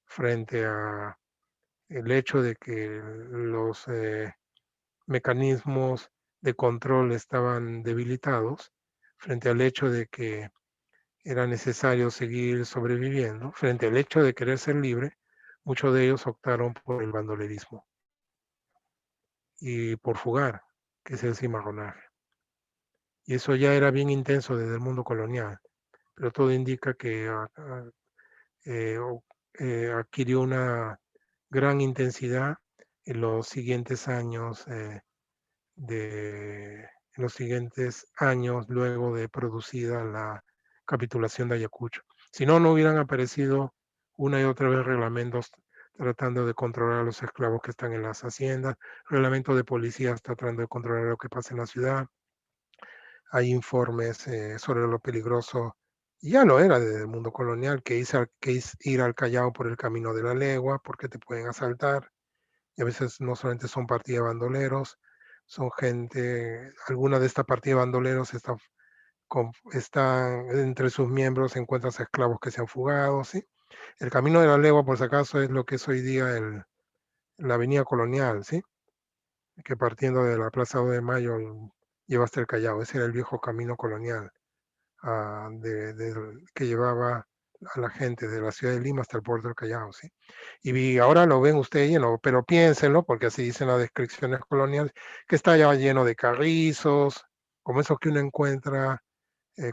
frente a el hecho de que los mecanismos de control estaban debilitados, frente al hecho de que era necesario seguir sobreviviendo, frente al hecho de querer ser libre, muchos de ellos optaron por el bandolerismo y por fugar, que es el cimarronaje. Y eso ya era bien intenso desde el mundo colonial, pero todo indica que eh, adquirió una gran intensidad en los siguientes años en los siguientes años luego de producida la capitulación de Ayacucho. Si no, no hubieran aparecido una y otra vez reglamentos tratando de controlar a los esclavos que están en las haciendas, reglamentos de policías tratando de controlar lo que pasa en la ciudad. Hay informes sobre lo peligroso, y ya lo era desde el mundo colonial, que es ir al Callao por el camino de la legua, porque te pueden asaltar, y a veces no solamente son partidas de bandoleros, son gente, alguna de esta partida de bandoleros están entre sus miembros, se encuentran esclavos que se han fugado, ¿sí? El camino de la legua, por si acaso, es lo que es hoy día la avenida colonial, ¿sí? Que partiendo de la Plaza 2 de Mayo lleva hasta el Callao, ese era el viejo camino colonial que llevaba a la gente de la ciudad de Lima hasta el puerto del Callao, ¿sí? Y ahora lo ven ustedes lleno, pero piénsenlo, porque así dicen las descripciones coloniales, que está ya lleno de carrizos, como esos que uno encuentra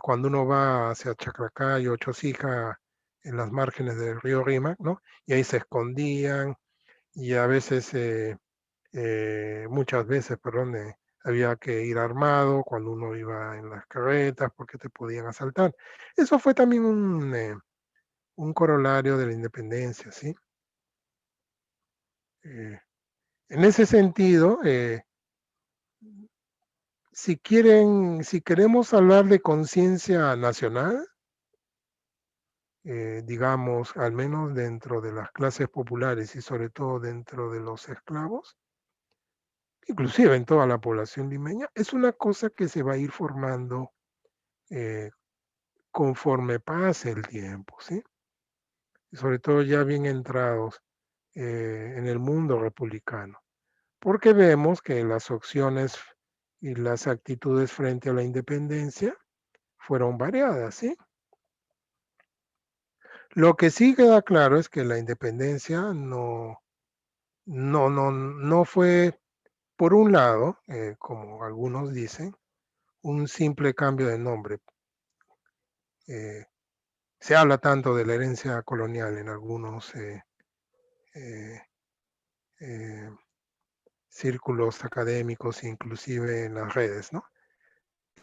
cuando uno va hacia Chaclacayo, Chosica, en las márgenes del río Rímac, ¿no? Y ahí se escondían, y a veces, muchas veces, perdón, había que ir armado cuando uno iba en las carretas porque te podían asaltar. Eso fue también un corolario de la independencia, ¿sí? En ese sentido, si queremos hablar de conciencia nacional, digamos, al menos dentro de las clases populares y sobre todo dentro de los esclavos, inclusive en toda la población limeña, es una cosa que se va a ir formando conforme pase el tiempo, ¿sí? Y sobre todo ya bien entrados en el mundo republicano, porque vemos que las opciones y las actitudes frente a la independencia fueron variadas, ¿sí? Lo que sí queda claro es que la independencia no fue, por un lado, como algunos dicen, un simple cambio de nombre. Se habla tanto de la herencia colonial en algunos eh, eh, círculos académicos, inclusive en las redes, ¿no?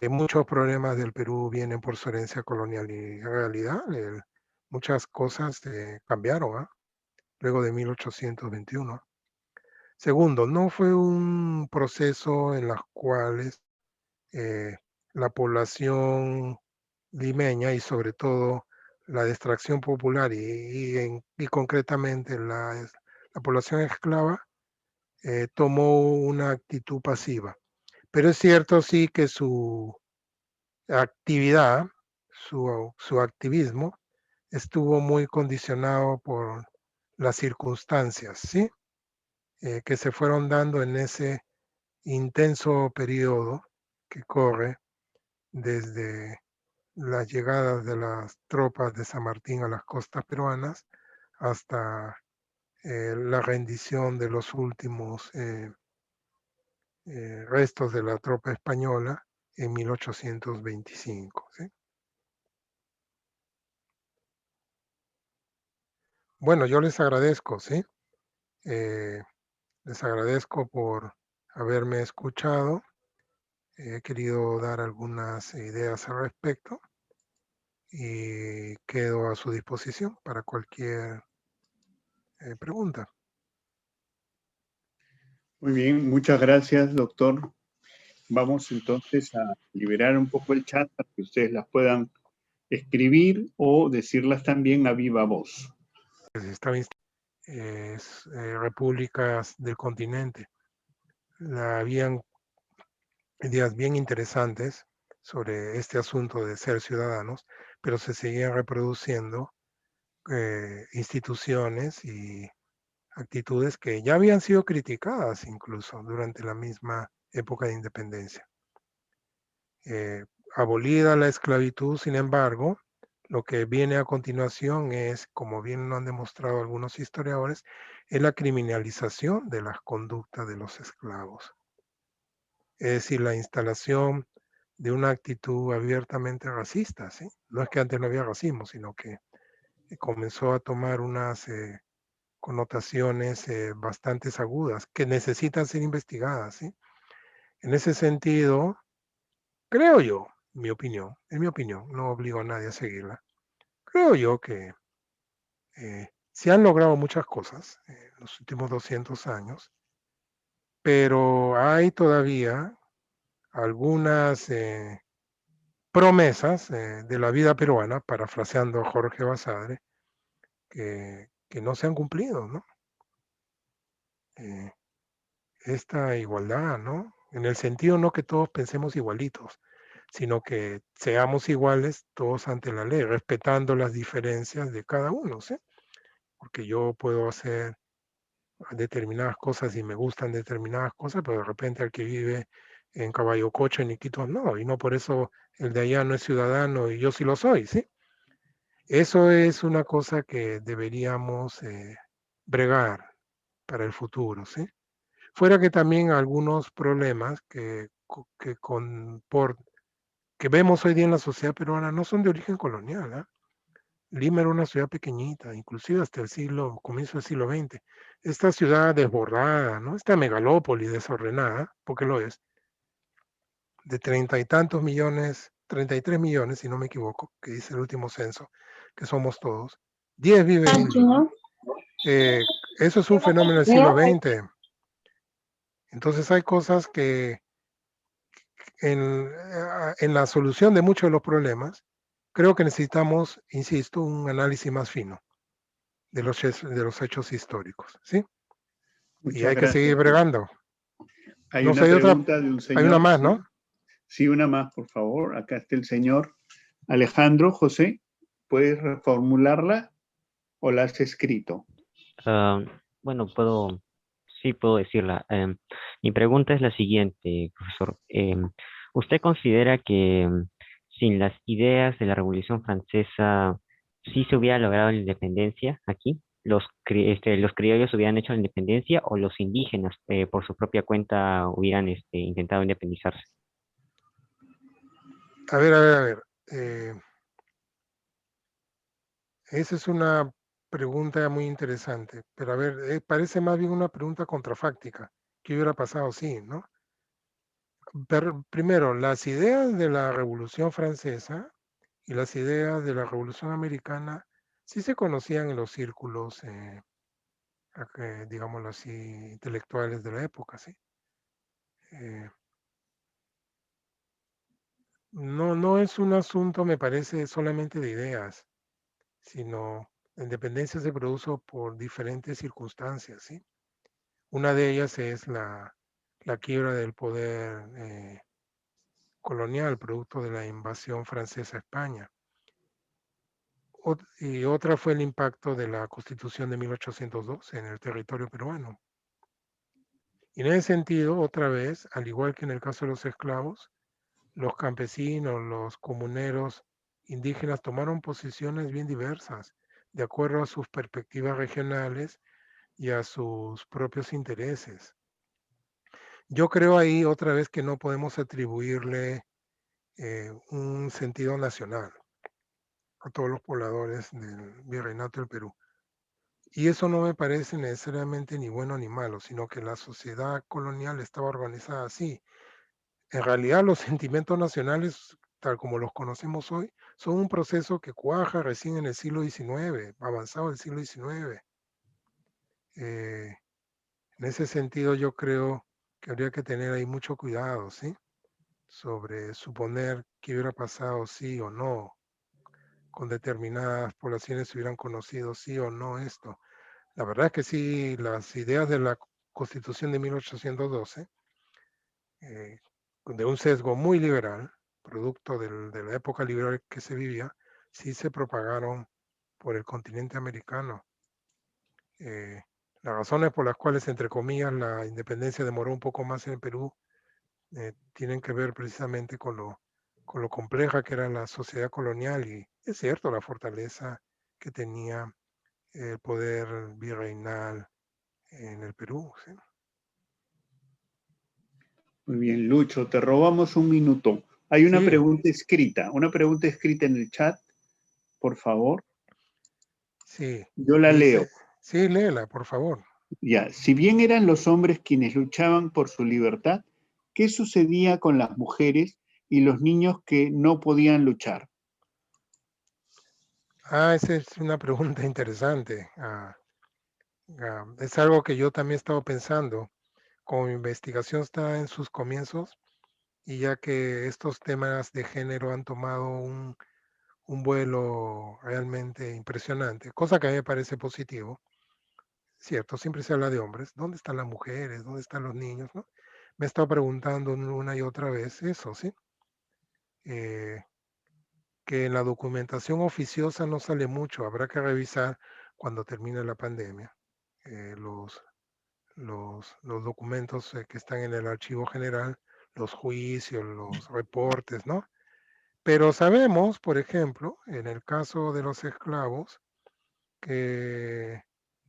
Que muchos problemas del Perú vienen por su herencia colonial y en realidad muchas cosas cambiaron, ¿ah? Luego de 1821. Segundo, no fue un proceso en los cuales eh, la población limeña y sobre todo la distracción popular y concretamente la población esclava tomó una actitud pasiva. Pero es cierto sí que su actividad, su activismo, estuvo muy condicionado por las circunstancias, ¿sí? Que se fueron dando en ese intenso periodo que corre desde las llegadas de las tropas de San Martín a las costas peruanas hasta la rendición de los últimos restos de la tropa española en 1825, ¿sí? Bueno, yo les agradezco, ¿sí? Les agradezco por haberme escuchado. He querido dar algunas ideas al respecto y quedo a su disposición para cualquier pregunta. Muy bien, muchas gracias, doctor. Vamos entonces a liberar un poco el chat para que ustedes las puedan escribir o decirlas también a viva voz. Repúblicas del continente. Habían ideas bien interesantes sobre este asunto de ser ciudadanos, pero se seguían reproduciendo instituciones y actitudes que ya habían sido criticadas incluso durante la misma época de independencia. Abolida la esclavitud, sin embargo, lo que viene a continuación es, como bien lo han demostrado algunos historiadores, es la criminalización de las conductas de los esclavos. Es decir, la instalación de una actitud abiertamente racista, ¿sí? No es que antes no había racismo, sino que comenzó a tomar unas connotaciones bastante agudas que necesitan ser investigadas, ¿sí? En ese sentido, creo yo, en mi opinión, no obligo a nadie a seguirla, creo yo que se han logrado muchas cosas en los últimos 200 años, pero hay todavía algunas promesas de la vida peruana, parafraseando a Jorge Basadre, que no se han cumplido, ¿no? Esta igualdad, ¿no? En el sentido no que todos pensemos igualitos, sino que seamos iguales todos ante la ley, respetando las diferencias de cada uno, ¿sí? Porque yo puedo hacer determinadas cosas y me gustan determinadas cosas, pero de repente al que vive en Caballococha, en Iquitos, no, y no por eso el de allá no es ciudadano y yo sí lo soy, ¿sí? Eso es una cosa que deberíamos bregar para el futuro, ¿sí? Fuera que también algunos problemas que vemos hoy día en la sociedad peruana no son de origen colonial, ¿eh? Lima era una ciudad pequeñita, inclusive hasta comienzo del siglo XX. Esta ciudad desbordada, ¿no? Esta megalópoli desordenada, porque lo es, de 30 y tantos millones, 33 millones, si no me equivoco, que dice el último censo, que somos todos. 10 viven en Lima. Eso es un fenómeno del siglo XX. Entonces hay cosas que en la solución de muchos de los problemas, creo que necesitamos, insisto, un análisis más fino de los hechos históricos, ¿sí? Y Muchas hay que seguir gracias. bregando. Hay No sé, una hay otra, pregunta de un hay una señor. más, Sí, ¿no? sí, una más, por favor. Acá está el señor Alejandro. José, ¿puedes reformularla o la has escrito? Ah, bueno, sí puedo decirla. Mi pregunta es la siguiente, profesor. ¿Usted considera que sin las ideas de la Revolución Francesa sí se hubiera logrado la independencia aquí? ¿Los criollos hubieran hecho la independencia o los indígenas por su propia cuenta hubieran intentado independizarse? A ver, a ver, a ver. Esa es una pregunta muy interesante, pero a ver, parece más bien una pregunta contrafáctica. ¿Qué hubiera pasado? Sí, ¿no? Pero, primero, las ideas de la Revolución Francesa y las ideas de la Revolución Americana sí se conocían en los círculos, digámoslo así, intelectuales de la época, ¿sí? Eh, no es un asunto, me parece, solamente de ideas, sino la independencia se produjo por diferentes circunstancias, ¿sí? Una de ellas es la quiebra del poder colonial, producto de la invasión francesa a España. Y otra fue el impacto de la Constitución de 1812 en el territorio peruano. Y en ese sentido, otra vez, al igual que en el caso de los esclavos, los campesinos, los comuneros indígenas tomaron posiciones bien diversas, de acuerdo a sus perspectivas regionales y a sus propios intereses. Yo creo ahí otra vez que no podemos atribuirle un sentido nacional a todos los pobladores del virreinato del Perú. Y eso no me parece necesariamente ni bueno ni malo, sino que la sociedad colonial estaba organizada así. En realidad los sentimientos nacionales, tal como los conocemos hoy, son un proceso que cuaja recién en el siglo XIX, avanzado el siglo XIX. En ese sentido yo creo que habría que tener ahí mucho cuidado, ¿sí? Sobre suponer que hubiera pasado sí o no, con determinadas poblaciones se hubieran conocido sí o no esto. La verdad es que sí, las ideas de la Constitución de 1812, de un sesgo muy liberal, producto de la época liberal que se vivía, sí se propagaron por el continente americano. Eh, las razones por las cuales, entre comillas, la independencia demoró un poco más en el Perú tienen que ver precisamente con lo compleja que era la sociedad colonial y es cierto la fortaleza que tenía el poder virreinal en el Perú. ¿Sí? Muy bien, Lucho, te robamos un minuto. Hay Sí, una pregunta escrita en el chat, por favor. sí. Yo la leo. Dice, sí, léela, por favor. Ya, si bien eran los hombres quienes luchaban por su libertad, ¿qué sucedía con las mujeres y los niños que no podían luchar? Esa es una pregunta interesante. Es algo que yo también he estado pensando. Como mi investigación está en sus comienzos y ya que estos temas de género han tomado un vuelo realmente impresionante, cosa que a mí me parece positivo, cierto, siempre se habla de hombres, ¿dónde están las mujeres? ¿Dónde están los niños? ¿No? Me he estado preguntando una y otra vez eso, ¿sí? Eh, que en la documentación oficiosa no sale mucho, habrá que revisar cuando termine la pandemia los documentos que están en el archivo general, los juicios, los reportes, ¿no? Pero sabemos, por ejemplo, en el caso de los esclavos, que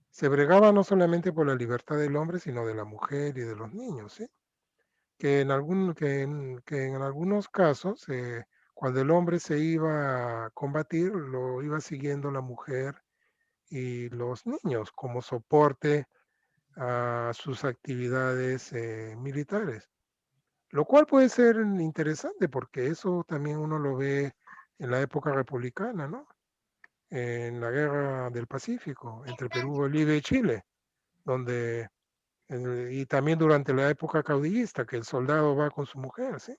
se bregaba no solamente por la libertad del hombre, sino de la mujer y de los niños, ¿sí? Que en algunos casos, cuando el hombre se iba a combatir, lo iba siguiendo la mujer y los niños como soporte a sus actividades militares, lo cual puede ser interesante porque eso también uno lo ve en la época republicana, ¿no? En la guerra del Pacífico entre Perú, Bolivia y Chile, donde y también durante la época caudillista, que el soldado va con su mujer, ¿sí?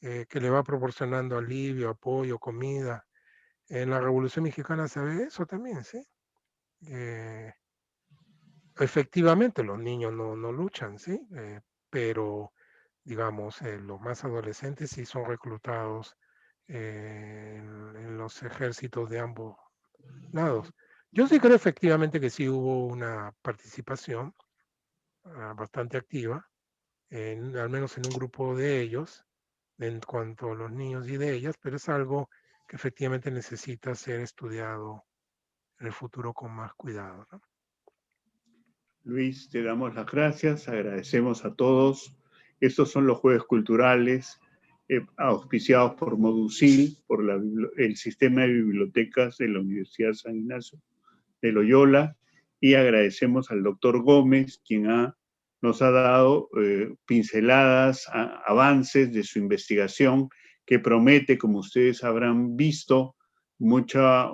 que le va proporcionando alivio, apoyo, comida. En la Revolución Mexicana se ve eso también, ¿sí? Efectivamente, los niños no luchan, ¿sí? Pero, digamos, los más adolescentes sí son reclutados en los ejércitos de ambos lados. Yo sí creo efectivamente que sí hubo una participación bastante activa, al menos en un grupo de ellos, en cuanto a los niños y de ellas, pero es algo que efectivamente necesita ser estudiado en el futuro con más cuidado, ¿no? Luis, te damos las gracias, agradecemos a todos. Estos son los Jueves Culturales auspiciados por Modusil, por el sistema de bibliotecas de la Universidad San Ignacio de Loyola, y agradecemos al doctor Gómez, quien nos ha dado pinceladas, avances de su investigación, que promete, como ustedes habrán visto, mucha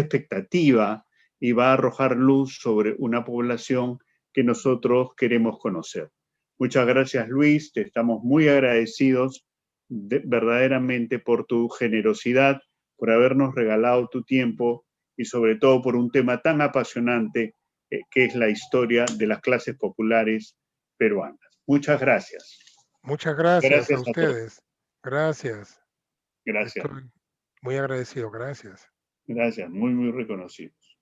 expectativa, y va a arrojar luz sobre una población que nosotros queremos conocer. Muchas gracias, Luis. Te estamos muy agradecidos verdaderamente por tu generosidad, por habernos regalado tu tiempo y sobre todo por un tema tan apasionante que es la historia de las clases populares peruanas. Muchas gracias. Muchas gracias a Gracias a todos. ustedes. Gracias. Gracias. Estoy muy agradecido. Gracias. Gracias. Muy reconocidos.